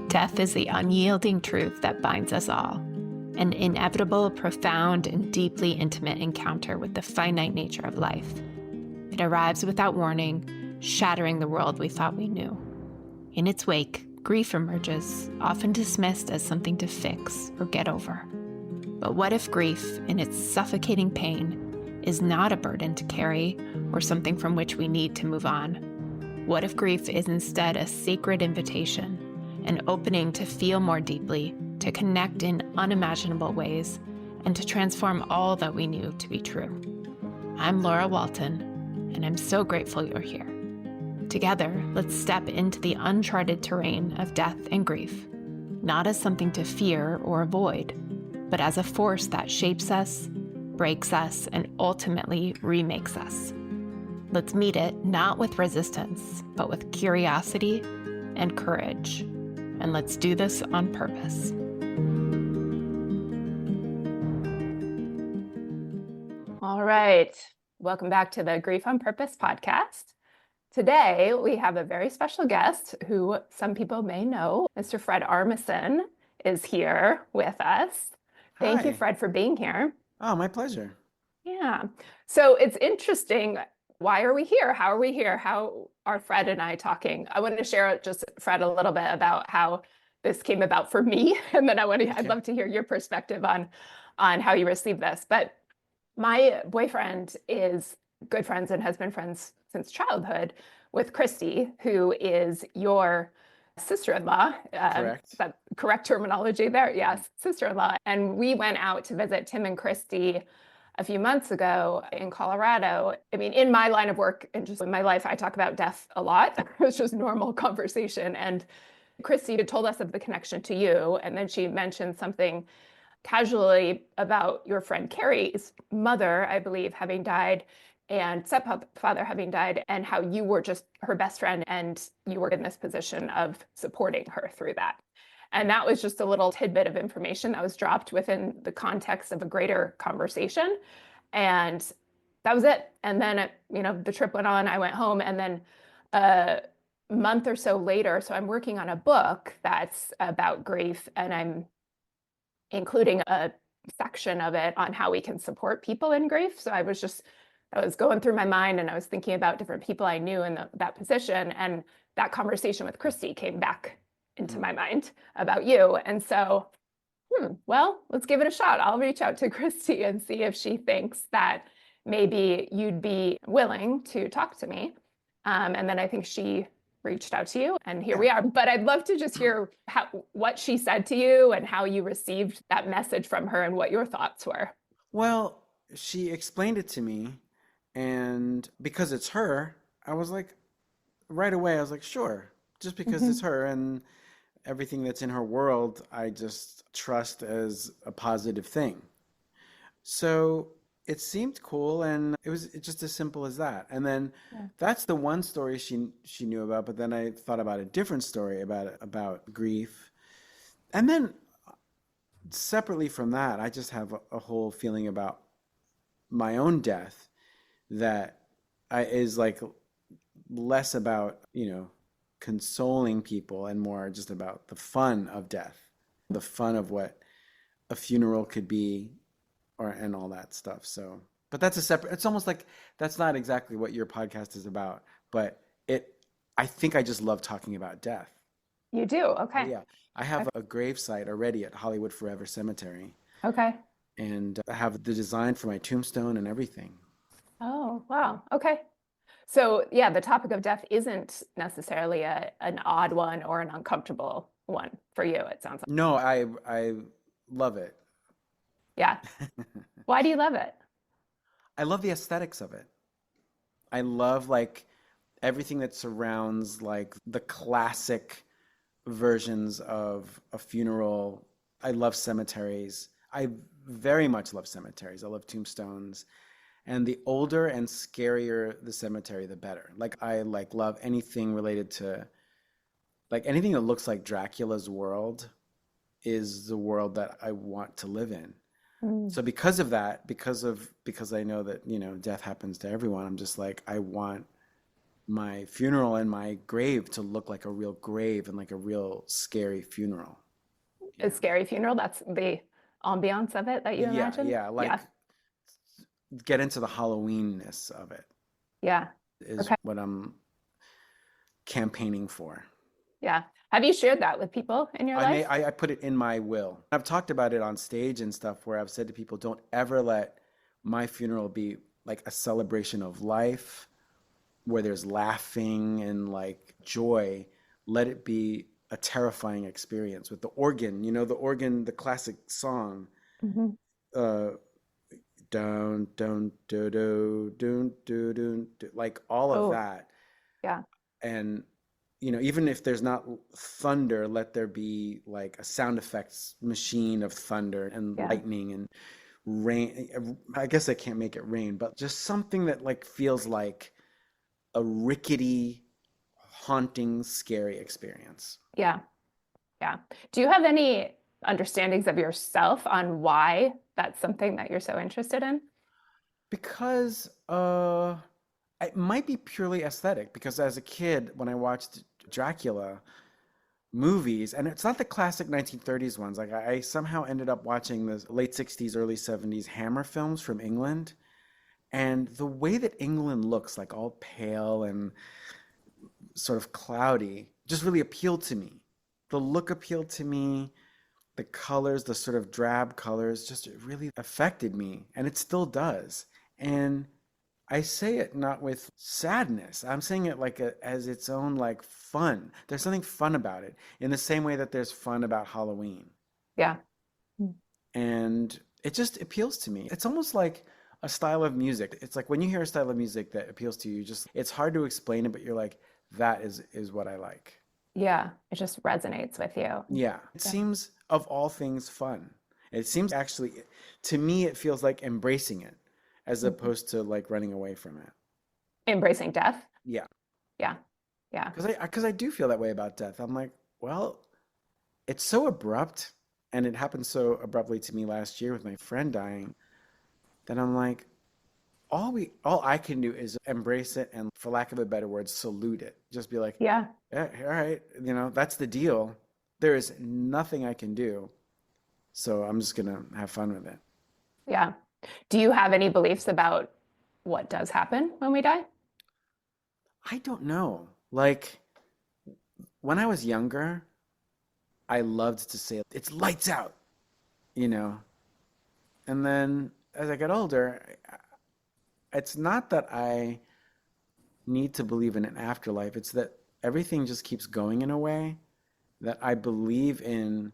Death is the unyielding truth that binds us all, an inevitable, profound, and deeply intimate encounter with the finite nature of life. It arrives without warning, shattering the world we thought we knew. In its wake, grief emerges, often dismissed as something to fix or get over. But what if grief, in its suffocating pain, is not a burden to carry or something from which we need to move on? What if grief is instead a sacred invitation, an opening to feel more deeply, to connect in unimaginable ways, and to transform all that we knew to be true? I'm Laura Walton, and I'm so grateful you're here. Together, let's step into the uncharted terrain of death and grief, not as something to fear or avoid, but as a force that shapes us, breaks us, and ultimately remakes us. Let's meet it not with resistance, but with curiosity and courage. And let's do this on purpose. All right. Welcome back to the Grief on Purpose podcast. Today, we have a very special guest who some people may know. Mr. Fred Armisen is here with us. Thank you, Fred, for being here. Oh, my pleasure. Yeah. So it's interesting. Why are we here? How are we here? How are Fred and I talking? I wanted to share just, Fred, a little bit about how this came about for me. And then I'd love to hear your perspective on how you received this. But my boyfriend is good friends and has been friends since childhood with Christy, who is your sister-in-law. Correct. Is that correct terminology there? Yes, sister-in-law. And we went out to visit Tim and Christy a few months ago in Colorado. I mean, in my line of work and just in my life, I talk about death a lot. It's just normal conversation. And Christy had told us of the connection to you. And then she mentioned something casually about your friend Carrie's mother, I believe, having died, and stepfather having died, and how you were just her best friend and you were in this position of supporting her through that. And that was just a little tidbit of information that was dropped within the context of a greater conversation. And that was it. And then, the trip went on, I went home, and then a month or so later, so I'm working on a book that's about grief, and I'm including a section of it on how we can support people in grief. So I was going through my mind and I was thinking about different people I knew in that position. And that conversation with Christy came back into my mind about you. And so, well, let's give it a shot. I'll reach out to Christy and see if she thinks that maybe you'd be willing to talk to me. And then I think she reached out to you, and here we are. But I'd love to just hear what she said to you and how you received that message from her and what your thoughts were. Well, she explained it to me, and because it's her, I was like, right away, I was like, sure, just because it's her and everything that's in her world, I just trust as a positive thing. So it seemed cool, and it was just as simple as that. And then that's the one story she knew about, but then I thought about a different story about grief. And then separately from that, I just have a whole feeling about my own death that is like less about, consoling people and more just about the fun of death, the fun of what a funeral could be, and all that stuff. So, but that's it's almost like that's not exactly what your podcast is about, but I think I just love talking about death. You do? Okay. Yeah. I have a grave site already at Hollywood Forever Cemetery. Okay. And I have the design for my tombstone and everything. Oh, wow. Okay. So yeah, the topic of death isn't necessarily an odd one or an uncomfortable one for you, it sounds like. No, I love it. Yeah. Why do you love it? I love the aesthetics of it. I love like everything that surrounds like the classic versions of a funeral. I love cemeteries. I very much love cemeteries. I love tombstones. And the older and scarier the cemetery, the better. Like I love anything related to like anything that looks like Dracula's world is the world that I want to live in. So because of that, because I know that, death happens to everyone, I'm just like, I want my funeral and my grave to look like a real grave and like a real scary funeral. A Yeah. scary funeral, that's the ambiance of it that you Yeah, imagine? yeah, Yeah. like get into the Halloweenness of it Yeah. is Okay. what I'm campaigning for. Yeah. Have you shared that with people in your life? I put it in my will. I've talked about it on stage and stuff where I've said to people, don't ever let my funeral be like a celebration of life where there's laughing and like joy. Let it be a terrifying experience with the organ, the organ, the classic song, Hmm. uh, down, down, do, do, do, do, do, do, like all of Oh, that. yeah. And even if there's not thunder, let there be like a sound effects machine of thunder and Yeah. lightning and rain. I guess I can't make it rain, but just something that like feels like a rickety, haunting, scary experience. Yeah. Yeah. Do you have any understandings of yourself on why that's something that you're so interested in? Because it might be purely aesthetic, because as a kid when I watched Dracula movies, and it's not the classic 1930s ones. Like I somehow ended up watching the late 60s, early 70s Hammer films from England, and the way that England looks, like all pale and sort of cloudy, just really appealed to me. The look appealed to me. The colors, the sort of drab colors, just really affected me, and it still does. And I say it not with sadness. I'm saying it like as its own like fun. There's something fun about it, in the same way that there's fun about Halloween. Yeah. And it just appeals to me. It's almost like a style of music. It's like when you hear a style of music that appeals to you, just it's hard to explain it, but you're like, that is what I like. Yeah. It just resonates with you. Yeah. It Yeah. seems of all things fun. It seems actually, to me, it feels like embracing it as Mhm. opposed to like running away from it. Embracing death. Yeah. Yeah. Yeah. Because I do feel that way about death. I'm like, well, it's so abrupt, and it happened so abruptly to me last year with my friend dying, that I'm like, all I can do is embrace it and, for lack of a better word, salute it. Just be like, Yeah. yeah, all right, that's the deal. There is nothing I can do, so I'm just gonna have fun with it. Yeah. Do you have any beliefs about what does happen when we die? I don't know. Like when I was younger, I loved to say it's lights out, you know. And then as I got older, it's not that I need to believe in an afterlife. It's that everything just keeps going in a way that I believe in.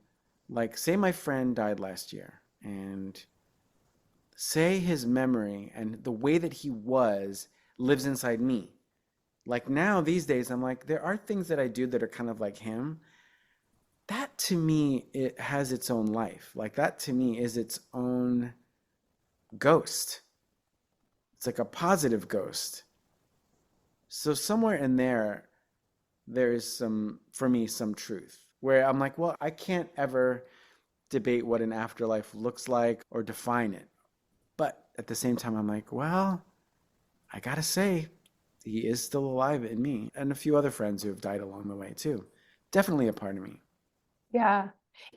Like, say my friend died last year, and say his memory and the way that he was lives inside me. Like now, these days, I'm like, there are things that I do that are kind of like him. That to me, it has its own life. Like that to me is its own ghost. It's like a positive ghost. So somewhere in there, there is some, for me, some truth where I'm like, well, I can't ever debate what an afterlife looks like or define it. But at the same time, I'm like, well, I gotta say, he is still alive in me and a few other friends who have died along the way too. Definitely a part of me. Yeah.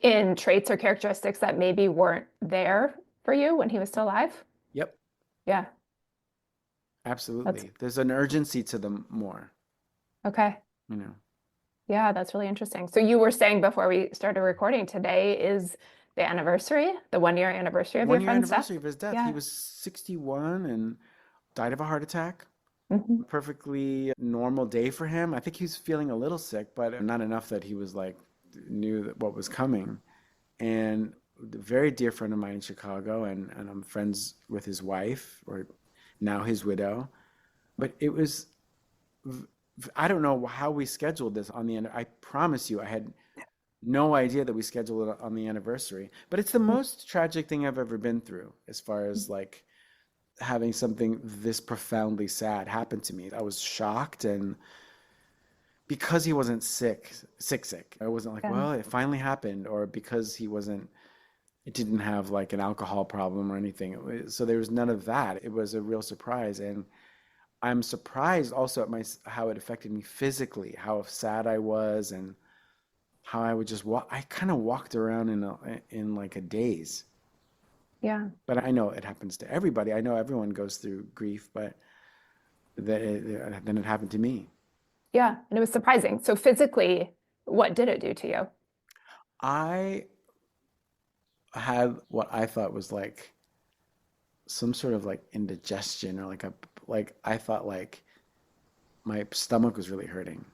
In traits or characteristics that maybe weren't there for you when he was still alive? Yep, Yeah. That's absolutely. There's an urgency to them more, okay. you know. Yeah, that's really interesting. So you were saying before we started recording, today is the anniversary, the 1 year anniversary of your 1 year friend's death? anniversary of his death. He Yeah. was 61 and died of a heart attack. Hmm. A perfectly normal day for him. I think he was feeling a little sick, but not enough that he was like knew that what was coming. And a very dear friend of mine in Chicago, and I'm friends with his wife, or now his widow. But it was, I don't know how we scheduled this on the end. I promise you, I had no idea that we scheduled it on the anniversary. But it's the most tragic thing I've ever been through, as far as like having something this profoundly sad happen to me. I was shocked, and because he wasn't sick, I wasn't like, Yeah. well, it finally happened, or because it didn't have like an alcohol problem or anything. So there was none of that. It was a real surprise, and I'm surprised also at how it affected me physically, how sad I was, and how I would just walk. I kind of walked around in like a daze. Yeah. But I know it happens to everybody. I know everyone goes through grief, but then it happened to me. Yeah. And it was surprising. So physically, what did it do to you? I had what I thought was like some sort of like indigestion, or like I thought like my stomach was really hurting.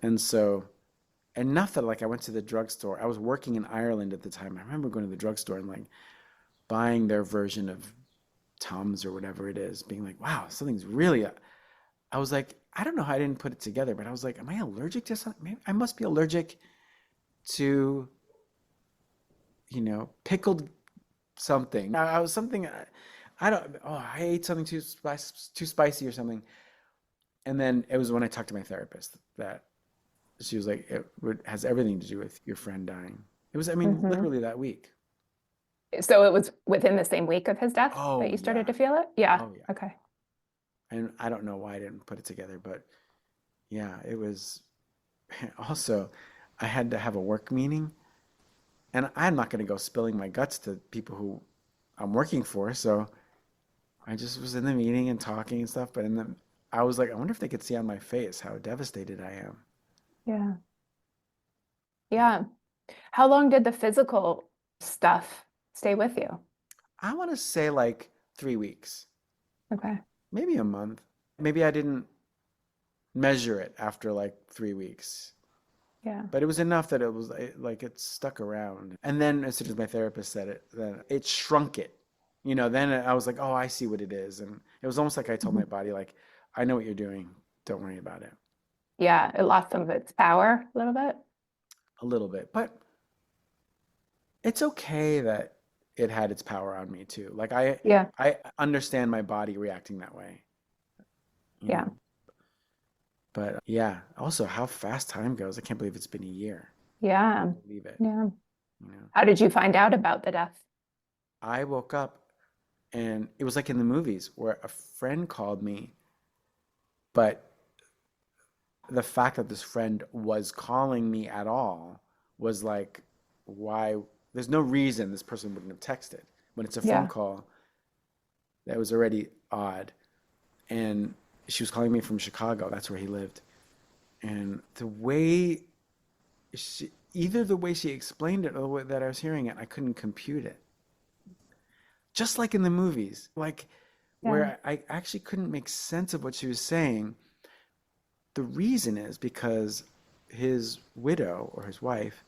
And so enough that like I went to the drugstore. I was working in Ireland at the time. I remember going to the drugstore and like buying their version of Tums or whatever it is, being like, wow, something's really. I was like, I don't know how I didn't put it together, but I was like, am I allergic to something? Maybe I must be allergic to, pickled something. I was something. I don't. Oh, I ate something too spicy or something. And then it was when I talked to my therapist that she was like, has everything to do with your friend dying. It was, I mean, Hmm. literally that week. So it was within the same week of his death that Oh you started yeah. to feel it? Yeah. Oh yeah. Okay. And I don't know why I didn't put it together, but yeah, it was. Also, I had to have a work meeting, and I'm not going to go spilling my guts to people who I'm working for. So I just was in the meeting and talking and stuff. But I was like, I wonder if they could see on my face how devastated I am. Yeah. Yeah. How long did the physical stuff stay with you? I want to say like 3 weeks, Okay. maybe a month. Maybe I didn't measure it after like 3 weeks, Yeah. but it was enough that like it stuck around. And then as soon as my therapist said it, then it shrunk it. Then I was like, oh, I see what it is. And it was almost like I told Mhm. my body, like, I know what you're doing. Don't worry about it. Yeah. It lost some of its power a little bit. A little bit. But it's okay that it had its power on me too. Like Yeah. I understand my body reacting that way, you Yeah. know. But yeah, also how fast time goes. I can't believe it's been a year. Yeah. Can't believe it. Yeah. You know. How did you find out about the death? I woke up and it was like in the movies where a friend called me, but the fact that this friend was calling me at all was like, why? There's no reason this person wouldn't have texted. When it's a phone Yeah. call, that was already odd. And she was calling me from Chicago. That's where he lived. And either the way she explained it or the way that I was hearing it, I couldn't compute it. Just like in the movies, like Yeah. where I actually couldn't make sense of what she was saying. The reason is because his widow or his wife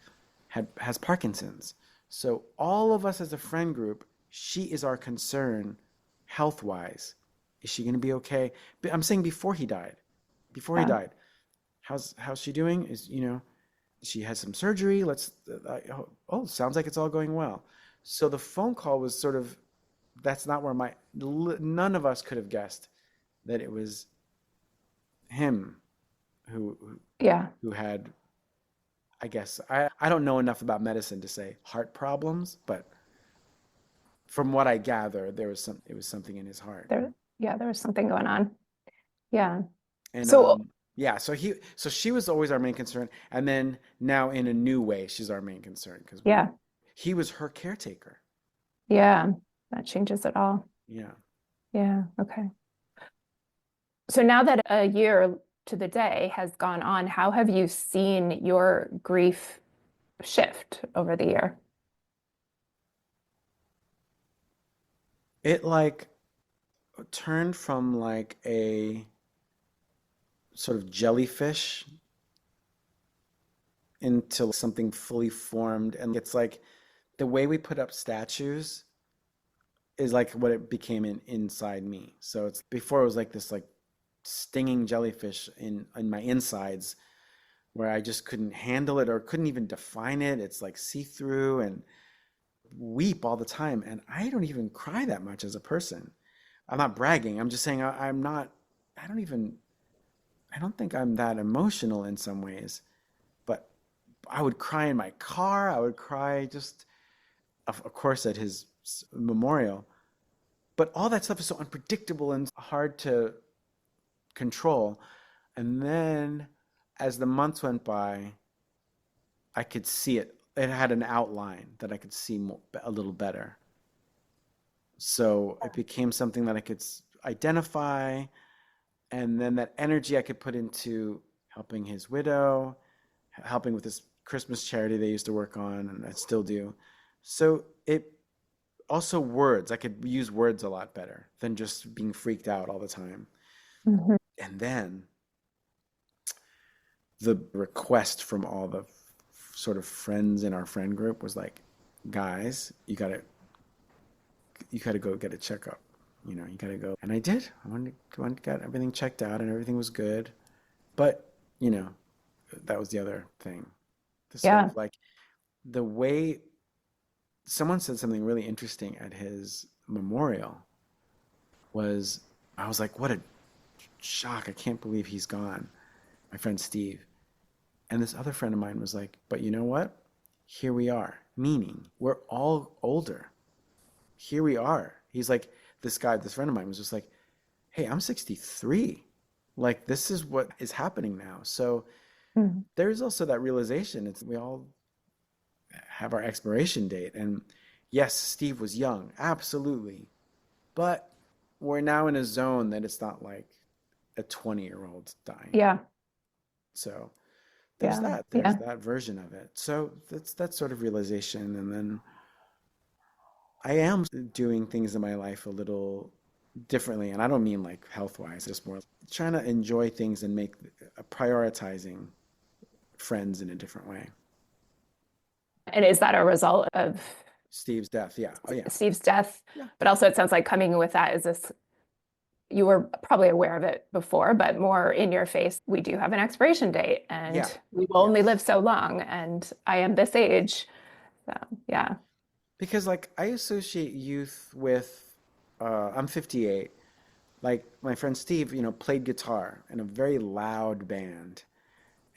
has Parkinson's. So all of us as a friend group, she is our concern health wise. Is she going to be okay? But I'm saying before he died. Before he Yeah. died. How's she doing? She has some surgery. Oh, sounds like it's all going well. So the phone call was sort of that's not where none of us could have guessed that it was him who Yeah. who had, I guess, I don't know enough about medicine to say heart problems, but from what I gather, it was something in his heart. Yeah, there was something going on. Yeah. And So, yeah, so she was always our main concern, and then now in a new way, she's our main concern because yeah. he was her caretaker. Yeah. That changes it all. Yeah. Yeah. Okay. So now that a year to the day has gone on, how have you seen your grief shift over the year? It like turned from like a sort of jellyfish into something fully formed, and it's like the way we put up statues is like what it became inside me. So it's before it was like this like stinging jellyfish in my insides where I just couldn't handle it or couldn't even define it. It's like see-through and weep all the time. And I don't even cry that much as a person. I'm not bragging. I'm just saying I'm not, I don't even, I don't think I'm that emotional in some ways. But I would cry in my car. I would cry just, of course, at his memorial. but all that stuff is so unpredictable and hard to control. And then as the months went by, I could see it. It had an outline that I could see more, a little better. So it became something that I could identify, and then that energy I could put into helping his widow, helping with this Christmas charity they used to work on, and I still do. So it also words, I could use words a lot better than just being freaked out all the time. Mhm. And then the request from all the sort of friends in our friend group was like, guys, you gotta go get a checkup. You gotta go. And I did. I went and got everything checked out and everything was good. But, you know, that was the other thing. The sort Yeah. of like the way someone said something really interesting at his memorial was, I was like, what a shock. I can't believe he's gone. My friend Steve. And this other friend of mine was like, but you know what? Here we are. Meaning, we're all older. Here we are. He's like, this guy, this friend of mine was just like, hey, I'm 63. Like, this is what is happening now. So Mhm. there's also that realization. We all have our expiration date. And yes, Steve was young, absolutely. But we're now in a zone that it's not like a 20-year-old dying. Yeah. So Yeah. there's Yeah. that version of it. So that's that sort of realization. And then I am doing things in my life a little differently. And I don't mean like health wise, just more trying to enjoy things and make prioritizing friends in a different way. And is that a result of Steve's death. Yeah. Oh, yeah. Steve's death? Yeah. But also, it sounds like coming with that is this, you were probably aware of it before, but more in your face. We do have an expiration date and Yeah. we will only live Yes. so long. And I am this age. So, yeah. Because like I associate youth with, I'm 58. Like my friend Steve, played guitar in a very loud band.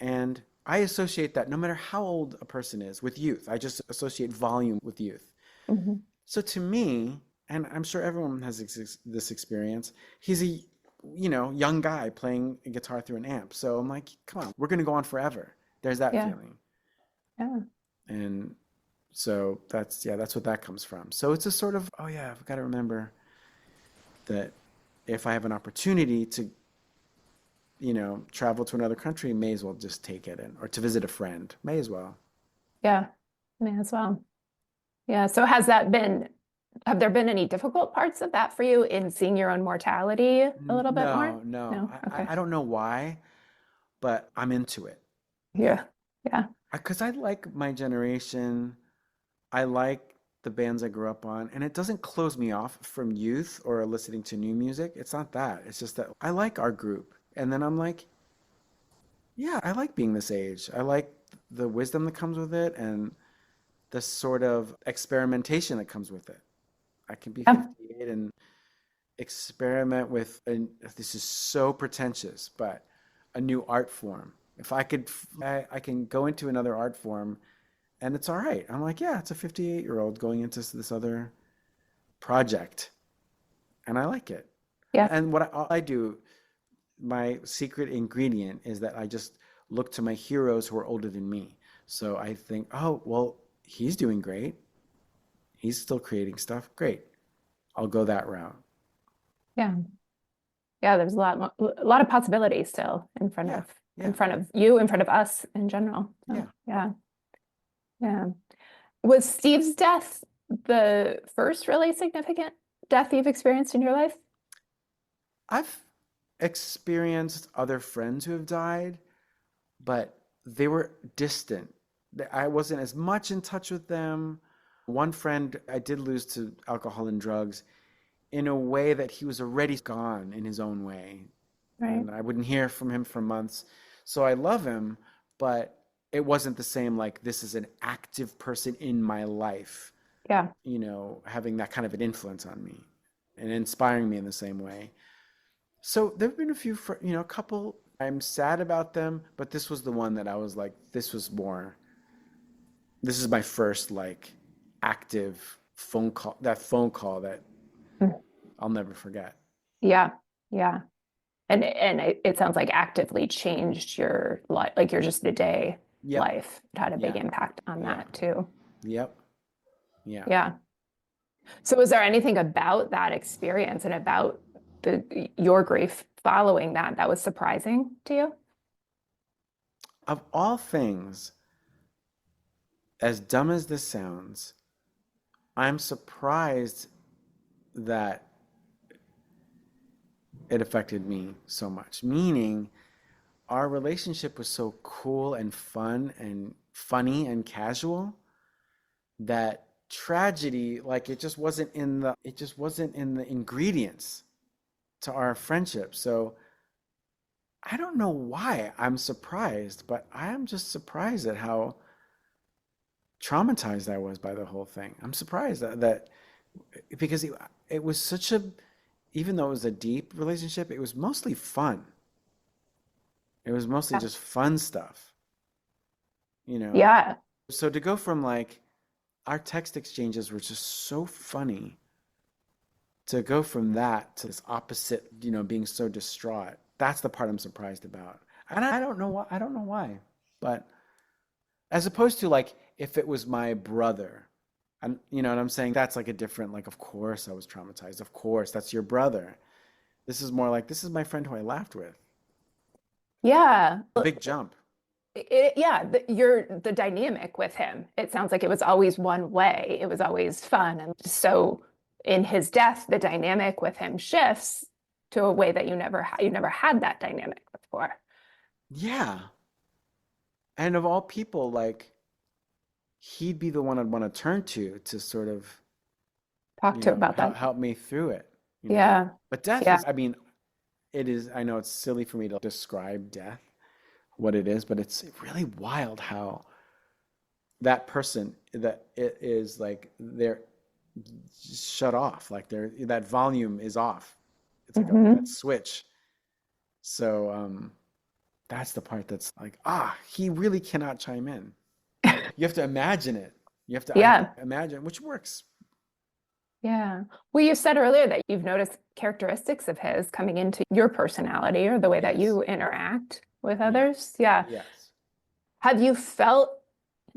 And I associate that no matter how old a person is with youth. I just associate volume with youth. Mhm. So to me, and I'm sure everyone has this experience, he's a young guy playing a guitar through an amp. So I'm like, come on, we're gonna go on forever. There's that Yeah. feeling. Yeah. And so that's what that comes from. So it's a sort of, oh yeah, I've got to remember that if I have an opportunity to, travel to another country, may as well just take it in, or to visit a friend, may as well. Yeah. Me as well. Yeah. So have there been any difficult parts of that for you in seeing your own mortality a little bit more? No, no, No. Okay. I don't know why, but I'm into it. Yeah. Yeah. Because I like my generation. I like the bands I grew up on, and it doesn't close me off from youth or listening to new music. It's not that. It's just that I like our group. And then I'm like, yeah, I like being this age. I like the wisdom that comes with it and the sort of experimentation that comes with it. I can be Yeah. 58 and experiment with, and this is so pretentious, but a new art form. If I could, I can go into another art form and it's all right. I'm like, yeah, it's a 58-year-old going into this other project and I like it. Yeah. And what all I do, my secret ingredient is that I just look to my heroes who are older than me. So I think, oh, well, he's doing great. He's still creating stuff. Great. I'll go that route. Yeah. Yeah. There's a lot of possibilities still Yeah. in Yeah. front of you, in front of us in general. So, Yeah. yeah. Yeah. Was Steve's death the first really significant death you've experienced in your life? I've experienced other friends who have died, but they were distant. I wasn't as much in touch with them. One friend I did lose to alcohol and drugs in a way that he was already gone in his own way. Right. And I wouldn't hear from him for months. So I love him, but it wasn't the same like this is an active person in my life, Yeah. having that kind of an influence on me and inspiring me in the same way. So there have been a few, a couple. I'm sad about them, but this was the one that I was like, this was more. This is my first like active phone call. That phone call that Mm. I'll never forget. Yeah. Yeah. And it sounds like actively changed your life, like your just a day Yep. life. It had a big Yeah. impact on Yeah. that too. Yep. Yeah. Yeah. So was there anything about that experience and about your grief following that that was surprising to you? Of all things, as dumb as this sounds, I'm surprised that it affected me so much. Meaning, our relationship was so cool and fun and funny and casual that tragedy, like it just wasn't in the ingredients to our friendship. So I don't know why I'm surprised, but I am just surprised at how traumatized I was by the whole thing. I'm surprised that because it was such a, even though it was a deep relationship, it was mostly fun. It was mostly Yeah. just fun stuff, you know? Yeah. So to go from like our text exchanges were just so funny to go from that to this opposite, being so distraught. That's the part I'm surprised about. And I don't know why, but as opposed to like if it was my brother, and you know what I'm saying? That's like a different, like, of course I was traumatized. Of course, that's your brother. This is more like, this is my friend who I laughed with. Yeah. A big jump. Yeah, the dynamic with him. It sounds like it was always one way. It was always fun. And so in his death, the dynamic with him shifts to a way that you never had that dynamic before. Yeah. And of all people, like, he'd be the one I'd want to turn to sort of, Talk to about that. help me through it. Yeah. But death Yeah. is, I mean, it is, I know it's silly for me to describe death, what it is, but it's really wild how that person that it is like they're shut off, like that volume is off. It's like that Hmm. switch. So that's the part that's like, he really cannot chime in. You have to imagine it. I have to Yeah. imagine, which works. Yeah. Well, you said earlier that you've noticed characteristics of his coming into your personality or the way that Yes. you interact with Yeah. others. Yeah. Yes. Have you felt,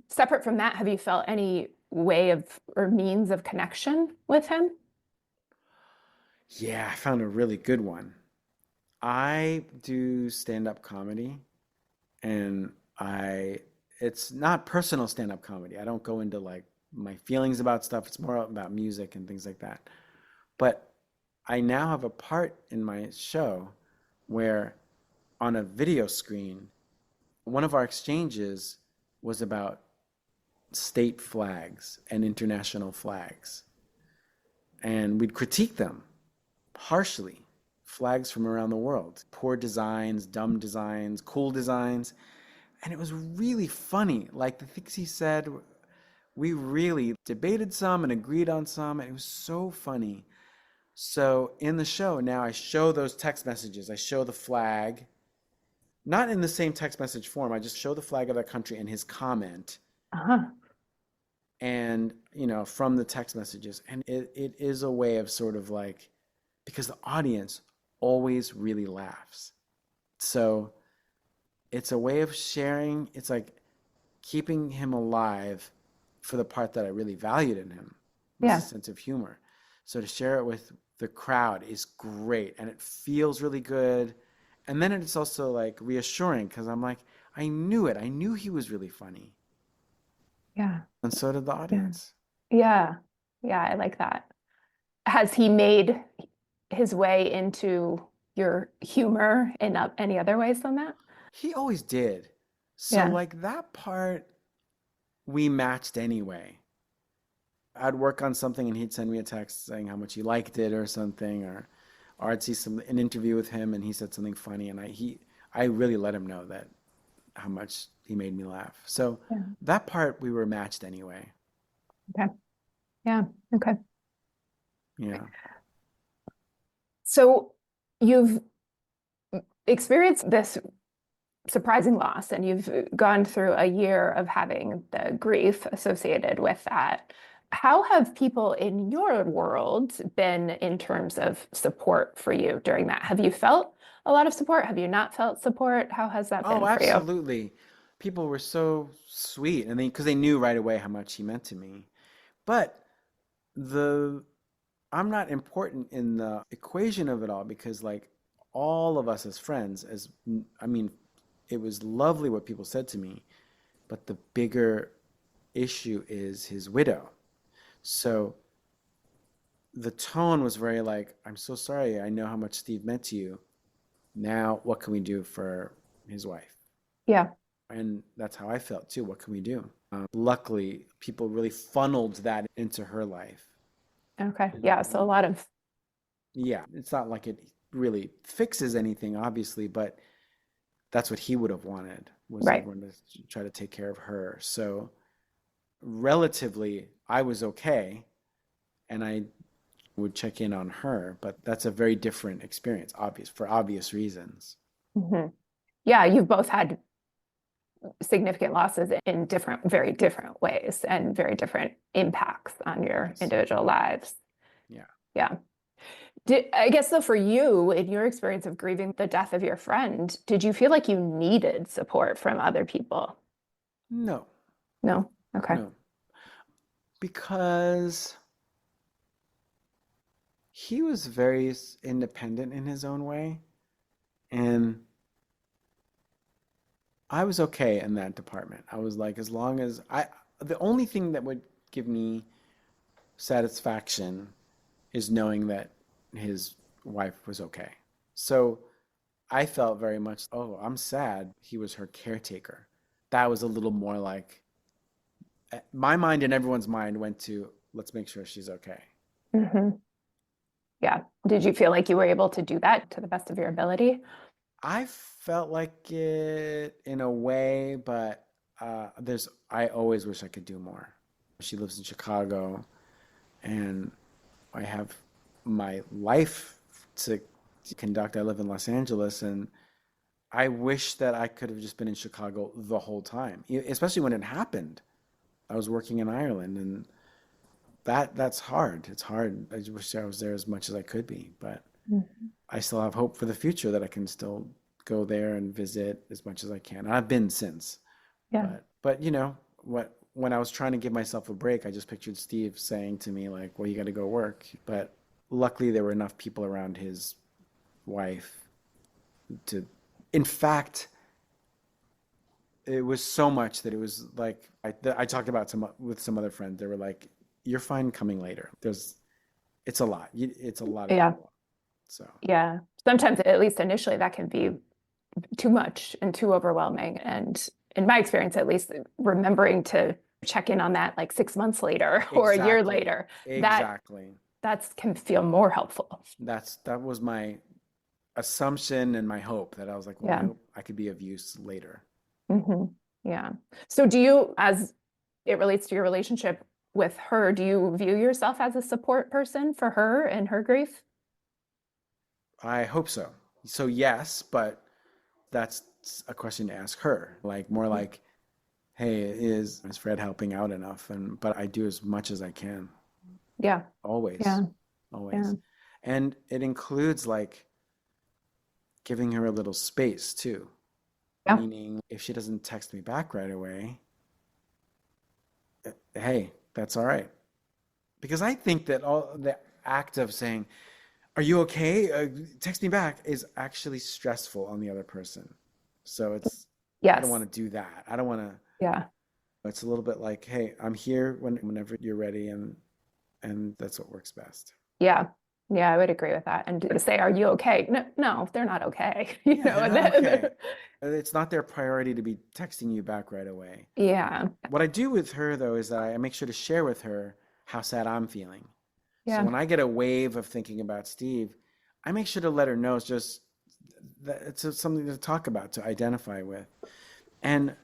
separate from that, have you felt any way of or means of connection with him? Yeah, I found a really good one. I do stand-up comedy, and I it's not personal stand-up comedy. I don't go into like my feelings about stuff. It's more about music and things like that. But I now have a part in my show where on a video screen, one of our exchanges was about state flags and international flags. And we'd critique them harshly. Flags from around the world, poor designs, dumb designs, cool designs. And it was really funny. Like the things he said, we really debated some and agreed on some, and it was so funny. So in the show, now I show those text messages. I show the flag, not in the same text message form. I just show the flag of that country and his comment, Uh-huh. and from the text messages. And it is a way of sort of like, because the audience always really laughs. So it's a way of sharing. It's like keeping him alive for the part that I really valued in him was his Yeah. sense of humor. So to share it with the crowd is great, and it feels really good. And then it's also like reassuring because I'm like, I knew it. I knew he was really funny. Yeah. And so did the Yeah. audience. Yeah. Yeah, I like that. Has he made his way into your humor in any other ways than that? He always did. So, Yeah. like, that part we matched anyway. I'd work on something and he'd send me a text saying how much he liked it or something, or I'd see an interview with him and he said something funny, and I really let him know that how much he made me laugh. So Yeah. that part we were matched anyway. Okay. Yeah. Okay. Yeah. So you've experienced this surprising loss and you've gone through a year of having the grief associated with that. How have people in your world been in terms of support for you during that? Have you felt a lot of support? Have you not felt support? How has that Oh, been for you? absolutely. People were so sweet, and because they knew right away how much he meant to me. But the I'm not important in the equation of it all because like all of us as friends, I mean, it was lovely what people said to me, but the bigger issue is his widow. So the tone was very like, I'm so sorry. I know how much Steve meant to you. Now, what can we do for his wife? Yeah. And that's how I felt too. What can we do? Luckily, people really funneled that into her life. Okay. Yeah. So a And lot of, yeah, it's not like it really fixes anything, obviously, but that's what he would have wanted was right. everyone to try to take care of her. So relatively, I was okay, and I would check in on her, but that's a very different experience, obvious for obvious reasons. Mhm. Yeah. You've both had significant losses in different, very different ways and very different impacts on your Yes. individual lives. Yeah. Yeah. I guess though, for you, in your experience of grieving the death of your friend, did you feel like you needed support from other people? No, No? Okay. no, because he was very independent in his own way, and I was okay in that department. I was like, as long as the only thing that would give me satisfaction is knowing that his wife was okay. So I felt very much, oh, I'm sad he was her caretaker. That was a little more like my mind and everyone's mind went to, let's make sure she's okay. Hmm. Yeah. Did you feel like you were able to do that to the best of your ability? I felt like it in a way, but I always wish I could do more. She lives in Chicago, and I have my life to conduct. I live in Los Angeles, and I wish that I could have just been in Chicago the whole time, especially when it happened. I was working in Ireland, and that's hard. It's hard. I just wish I was there as much as I could be, but Mhm. I still have hope for the future that I can still go there and visit as much as I can. And I've been since, Yeah. but you know what? When I was trying to give myself a break, I just pictured Steve saying to me like, "Well, you got to go work." But luckily, there were enough people around his wife to. In fact, it was so much that it was like I talked about some with some other friends. They were like, "You're fine coming later." It's a lot. It's a lot of Yeah. people. So Yeah. Sometimes, at least initially, that can be too much and too overwhelming. And in my experience, at least, remembering to check in on that like 6 months later or a year exactly, later, that exactly. that's can feel more helpful. That was my assumption and my hope that I was like, well, I Yeah. hope I could be of use later. Hmm. Yeah. So do you, as it relates to your relationship with her, do you view yourself as a support person for her and her grief? I hope so. So yes, but that's a question to ask her. Like more like, hey, is Fred helping out enough? And but I do as much as I can, Yeah. always, Yeah. Yeah. always. And it includes like giving her a little space too. Yeah. Meaning if she doesn't text me back right away, hey, that's all right. Because I think that all the act of saying, "Are you okay? Text me back," is actually stressful on the other person. So I don't Yes. want to do that. I don't want to. Yeah. It's a little bit like, "Hey, I'm here whenever you're ready," and that's what works best. Yeah. Yeah, I would agree with that. And to say, are you okay? No, no, they're not okay. Yeah, they're And not then, okay. It's not their priority to be texting you back right away. yeah. What I do with her though is that I make sure to share with her how sad I'm feeling. So Yeah. when I get a wave of thinking about Steve, I make sure to let her know it's just that it's something to talk about, to identify with. And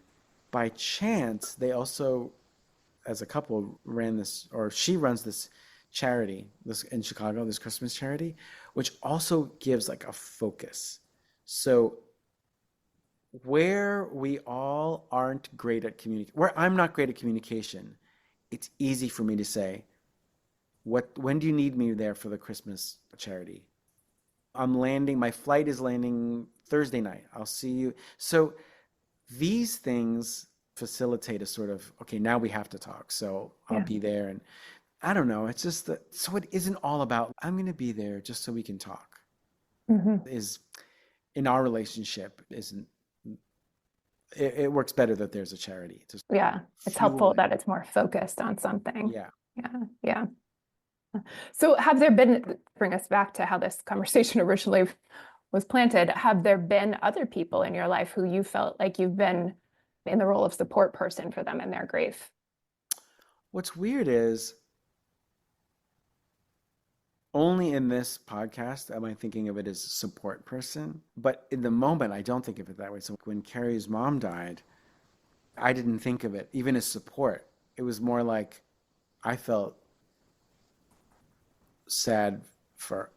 by chance, they also, as a couple, ran this, or she runs this charity, this in Chicago, this Christmas charity, which also gives like a focus. So where we all aren't great at communication, where I'm not great at communication, it's easy for me to say, when do you need me there for the Christmas charity? My flight is landing Thursday night. I'll see you. So these things facilitate a sort of, okay, now we have to talk. So I'll Yeah. be there. And I don't know. It's just that, so it isn't all about, I'm going to be there just so we can talk. Hmm. Is in our relationship, isn't it works better that there's a charity to Yeah. It's fuel helpful it. that it's more focused on something. Yeah. Yeah. Yeah. So have there been, bring us back to how this conversation originally was planted, have there been other people in your life who you felt like you've been in the role of support person for them in their grief? What's weird is only in this podcast am I thinking of it as a support person, but in the moment I don't think of it that way. So when Carrie's mom died, I didn't think of it even as support. It was more like I felt sad for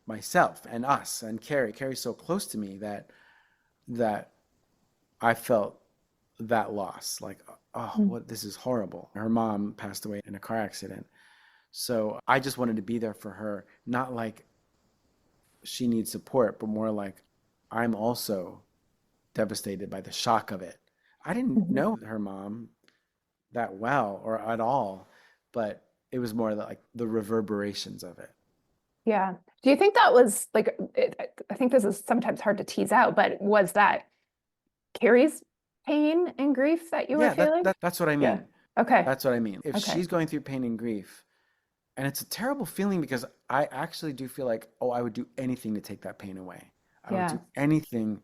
myself and us and Carrie. Carrie's so close to me that I felt that loss. Like, oh, Mm. what this is horrible. Her mom passed away in a car accident. So I just wanted to be there for her, not like she needs support, but more like I'm also devastated by the shock of it. I didn't Mhm. know her mom that well or at all, but it was more like the reverberations of it. Yeah. Do you think that was like, I think this is sometimes hard to tease out, but was that Carrie's pain and grief that you were Yeah, feeling? that's what I Yeah. mean. Okay. That's what I mean. If Okay. she's going through pain and grief, and it's a terrible feeling because I actually do feel like, oh, I would do anything to take that pain away. I would Yeah. do anything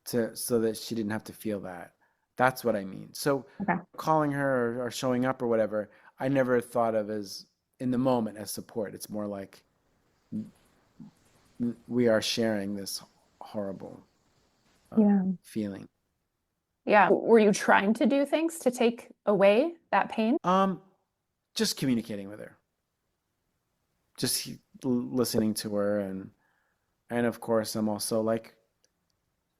to so that she didn't have to feel that. That's what I mean. So Okay. calling her or showing up or whatever, I never thought of as in the moment as support. It's more like we are sharing this horrible Yeah. feeling. Yeah. Were you trying to do things to take away that pain? Um, just communicating with her, just listening to her, and of course, I'm also like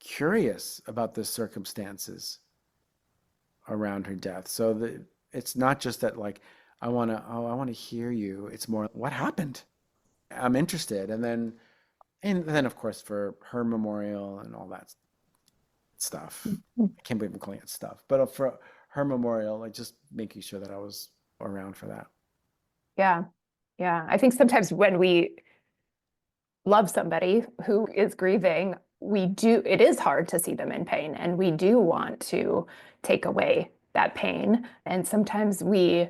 curious about the circumstances around her death. So it's not just that like I want to hear you. It's more what happened. I'm interested, and then of course for her memorial and all that stuff. Mhm. I can't believe I'm calling it stuff, but for her memorial, like just making sure that I was around for that. Yeah. Yeah. I think sometimes when we love somebody who is grieving, it is hard to see them in pain, and we do want to take away that pain. And sometimes we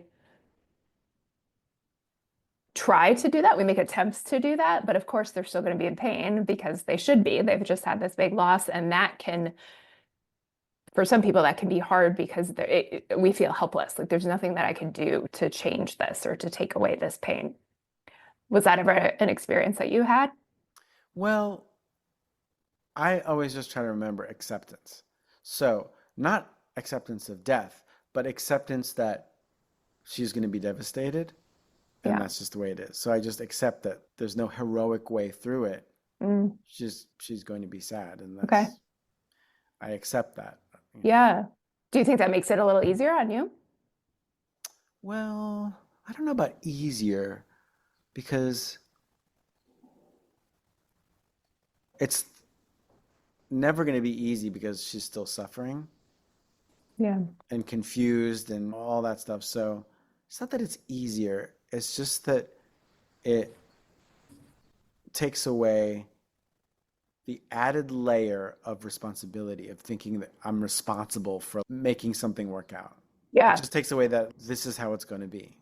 try to do that. We make attempts to do that, but of course they're still going to be in pain because they should be. They've just had this big loss, and that can, for some people, that can be hard because we feel helpless. Like there's nothing that I can do to change this or to take away this pain. Was that ever an experience that you had? Well, I always just try to remember acceptance. So, not acceptance of death, but acceptance that she's going to be devastated and Yeah. that's just the way it is. So I just accept that there's no heroic way through it. Mm, She's going to be sad and okay. that's I accept that. You know. Yeah. Do you think that makes it a little easier on you? Well, I don't know about easier because it's never going to be easy because she's still suffering Yeah. and confused and all that stuff. So it's not that it's easier. It's just that it takes away the added layer of responsibility of thinking that I'm responsible for making something work out. It Yeah. just takes away that this is how it's going to be.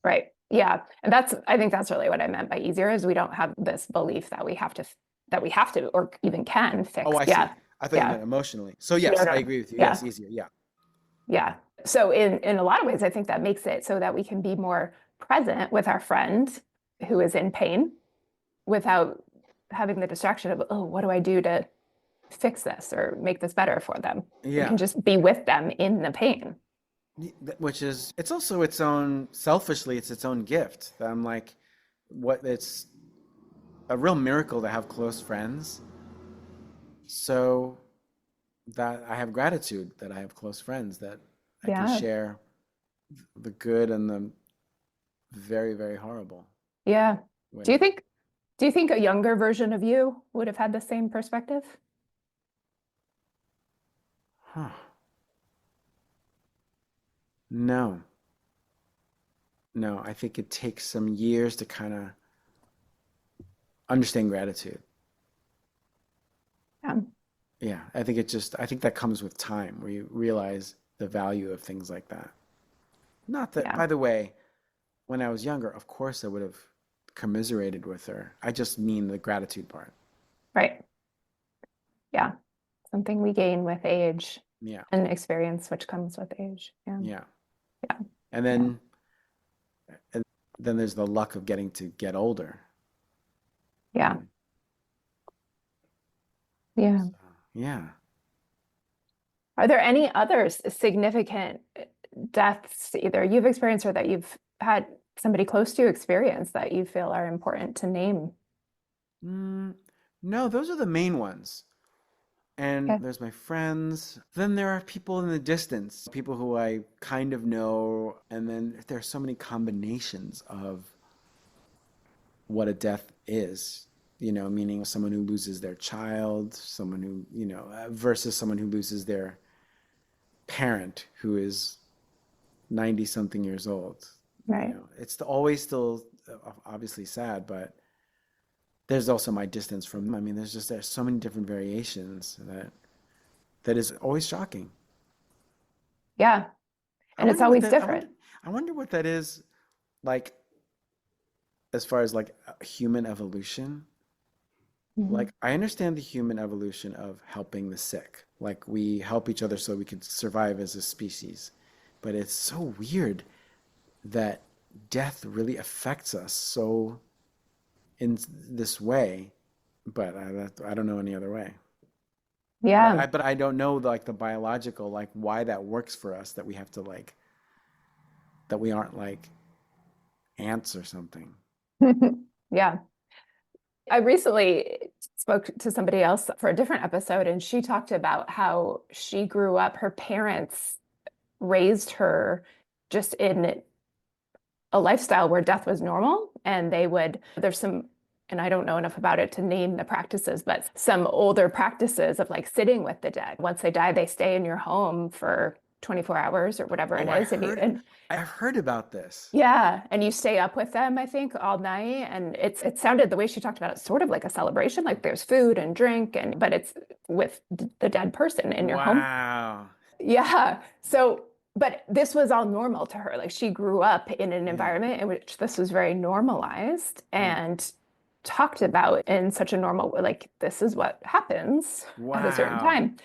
Right. Yeah. And I think that's really what I meant by easier is we don't have this belief that we have to, or even can Oh, fix. I Yeah. see. I thought you Yeah. meant emotionally. So No, yes, no. I agree with you. Yeah. Yes, easier. Yeah. Yeah. So in a lot of ways, I think that makes it so that we can be more present with our friend who is in pain without having the distraction of, oh, what do I do to fix this or make this better for them? We can Yeah. just be with them in the pain. Which is, it's also its own, selfishly, it's its own gift. That I'm like, it's a real miracle to have close friends. So that I have gratitude that I have close friends that I can Yeah. share the good and the very, very horrible Yeah. Do you way. think do you think a younger version of you would have had the same perspective? Huh. No, no, I think it takes some years to kind of understand gratitude. Yeah. Yeah, I think I think that comes with time where you realize the value of things like that. Not that, Yeah. by the way, when I was younger, of course I would have commiserated with her. I just mean the gratitude part. Right. Yeah. Something we gain with age Yeah, and experience, which comes with age. Yeah. yeah. Yeah. And Yeah. then there's the luck of getting to get older. Yeah. And Yeah. so, yeah. Are there any other significant deaths either you've experienced or that you've had somebody close to you experience that you feel are important to name? Mm, no, those are the main ones. And Okay. there's my friends. Then there are people in the distance, people who I kind of know. And then there are so many combinations of what a death is, meaning someone who loses their child, someone who, versus someone who loses their parent who is 90 something years old. Right. Always still obviously sad, but there's also my distance from them. I mean, there's so many different variations that is always shocking. Yeah. I And it's wonder what always that different. I wonder what that is like as far as like human evolution. Mhm. Like I understand the human evolution of helping the sick. Like we help each other so we can survive as a species. But it's so weird that death really affects us so in this way, but I don't know any other way. Yeah. But I don't know like the biological like why that works for us that we have to like that we aren't like ants or something. Yeah. I recently spoke to somebody else for a different episode, and she talked about how she grew up, her parents raised her just in a lifestyle where death was normal. And there's some, and I don't know enough about it to name the practices, but some older practices of like sitting with the dead. Once they die, they stay in your home for 24 hours or whatever it Oh, is. And I've heard about this. yeah, and you stay up with them, I think, all night. And it sounded the way she talked about it, sort of like a celebration, like there's food and drink, but it's with the dead person in your home. Wow. Yeah. So, but this was all normal to her. Like she grew up in an Yeah. environment in which this was very normalized Hmm. and talked about in such a normal way. Like this is what happens at a certain Wow. time.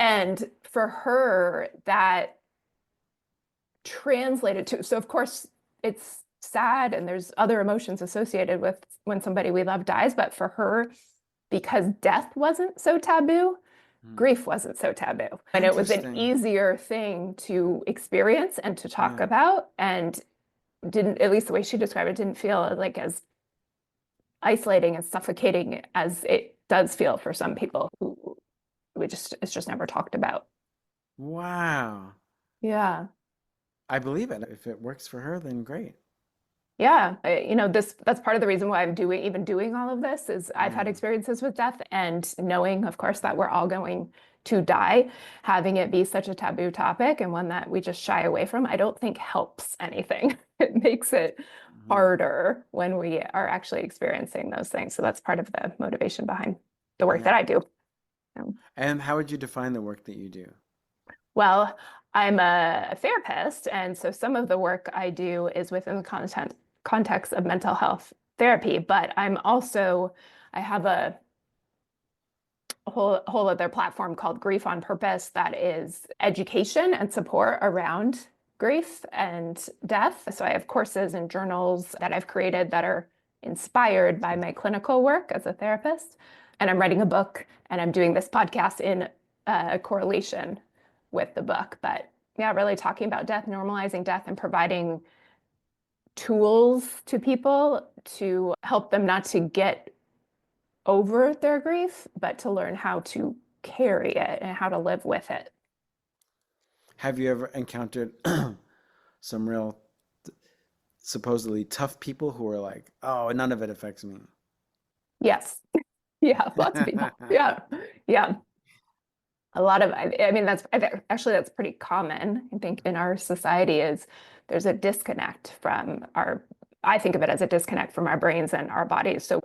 And for her, that translated to, so of course it's sad and there's other emotions associated with when somebody we love dies, but for her, because death wasn't so taboo, Hmm. grief wasn't so taboo. And it was an Interesting. easier thing to experience and to talk Yeah. about, and didn't, at least the way she described it, didn't feel like as isolating and suffocating as it does feel for some people who it's just never talked about. Wow. Yeah. I believe it. If it works for her, then great. Yeah, that's part of the reason why I'm even doing all of this is I've had Yeah. experiences with death and knowing, of course, that we're all going to die, having it be such a taboo topic and one that we just shy away from, I don't think helps anything. It makes it Mhm. harder when we are actually experiencing those things. So that's part of the motivation behind the work that Yeah. I do. Um, And how would you define the work that you do? Well, I'm a therapist, and so some of the work I do is within the context of mental health therapy, but I have a whole other platform called Grief on Purpose that is education and support around grief and death. So I have courses and journals that I've created that are inspired by my clinical work as a therapist. And I'm writing a book and I'm doing this podcast in correlation with the book. But yeah, really talking about death, normalizing death, and providing tools to people to help them not to get over their grief, but to learn how to carry it and how to live with it. Have you ever encountered some real supposedly tough people who are like, oh, none of it affects me. Yes. Yeah, lots of people. Yeah. Yeah. A lot of, I mean, actually, that's pretty common, I think, in our society is there's a disconnect from I think of it as a disconnect from our brains and our bodies. So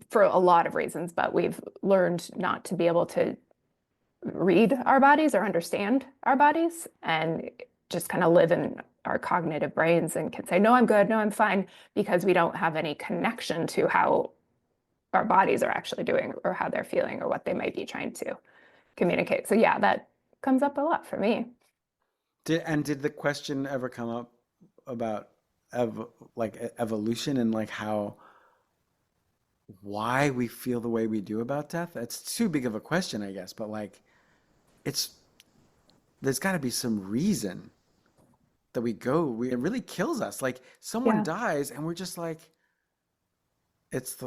for a lot of reasons, but we've learned not to be able to read our bodies or understand our bodies and just kind of live in our cognitive brains and can say, no, I'm good, no, I'm fine, because we don't have any connection to how our bodies are actually doing or how they're feeling or what they might be trying to communicate. So yeah, that comes up a lot for me. Did the question ever come up about evolution and like how why we feel the way we do about death? It's too big of a question, I guess, but like it's there's got to be some reason that it really kills us. Like someone Yeah. dies and we're just like it's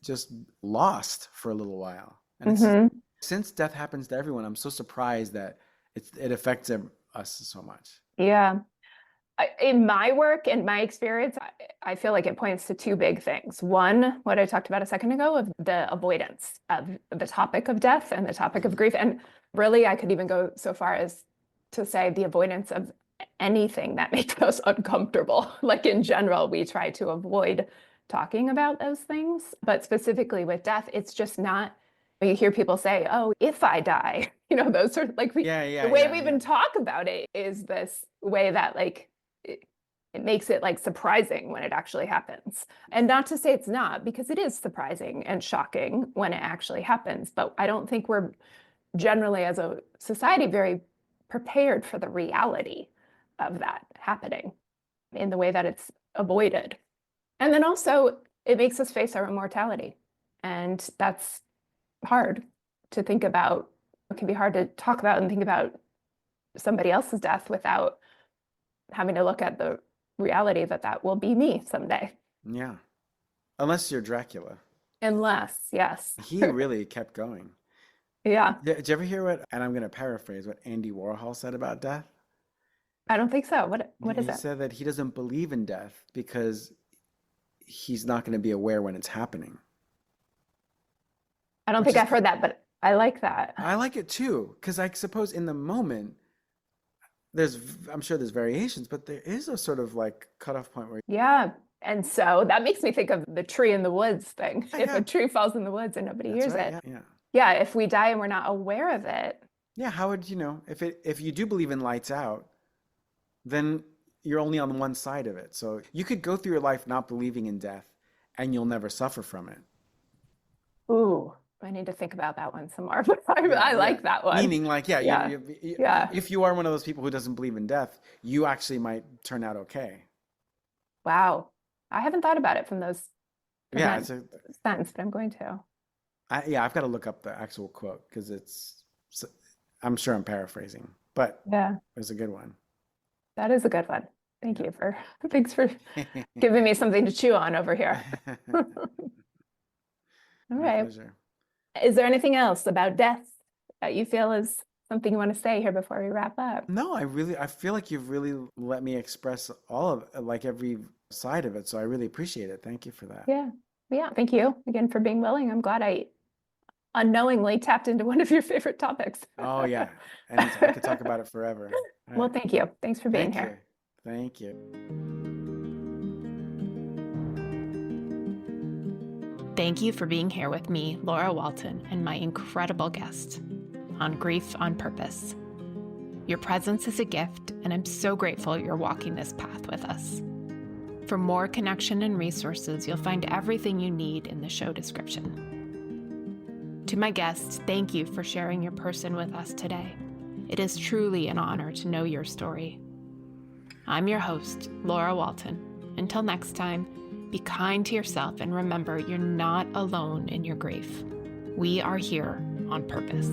just lost for a little while. And it's just, Hmm. since death happens to everyone, I'm so surprised that it affects us so much. Yeah. In my work and my experience, I feel like it points to two big things. One, what I talked about a second ago, of the avoidance of the topic of death and the topic of grief. And really, I could even go so far as to say the avoidance of anything that makes us uncomfortable. Like in general, we try to avoid talking about those things. But specifically with death, it's just not. You hear people say, "Oh, if I die," those sort of like Yeah, the yeah, way yeah, we yeah. even talk about it is this way that like it, it makes it like surprising when it actually happens. And not to say it's not, because it is surprising and shocking when it actually happens. But I don't think we're generally, as a society, very prepared for the reality of that happening in the way that it's avoided. And then also, it makes us face our own mortality. And that's hard to think about. It can be hard to talk about and think about somebody else's death without having to look at the reality that that will be me someday. Yeah. Unless you're Dracula. Unless, yes. He really kept going. Yeah, Did you ever hear and I'm going to paraphrase what Andy Warhol said about death? I don't think so. What is He it? said that he doesn't believe in death because he's not going to be aware when it's happening, I don't which think is, I've heard that, but I like that. I like it too, because I suppose in the moment, I'm sure there's variations, but there is a sort of like cutoff point where, Yeah. And so that makes me think of the tree in the woods thing. yeah, If a yeah, tree falls in the woods and nobody that's hears right. it. Yeah, yeah. Yeah, if we die and we're not aware of it. Yeah, how would if you do believe in lights out, then you're only on one side of it. So you could go through your life not believing in death and you'll never suffer from it. Ooh, I need to think about that one some more. But I Yeah, yeah. like that one. Meaning like, yeah, Yeah. Yeah. if you are one of those people who doesn't believe in death, you actually might turn out okay. Wow. I haven't thought about it from Yeah, that sense, but I'm going to. yeah, I've got to look up the actual quote because I'm sure I'm paraphrasing, but Yeah, it's a good one. that is a good one. Thanks for Yeah. giving me something to chew on over here. All My right. pleasure. Is there anything else about death that you feel is something you want to say here before we wrap up? No, I feel like you've really let me express all of like every side of it. So I really appreciate it. Thank you for that. Yeah. Yeah. Thank you again for being willing. I'm glad I unknowingly tapped into one of your favorite topics. Oh yeah. And I could talk about it forever. All Well, right. thank you. Thanks for being Thank here. you. Thank you. Thank you for being here with me, Laura Walton, and my incredible guest on Grief on Purpose. Your presence is a gift, and I'm so grateful you're walking this path with us. For more connection and resources, you'll find everything you need in the show description. To my guests, thank you for sharing your person with us today. It is truly an honor to know your story. I'm your host, Laura Walton. Until next time, be kind to yourself and remember you're not alone in your grief. We are here on purpose.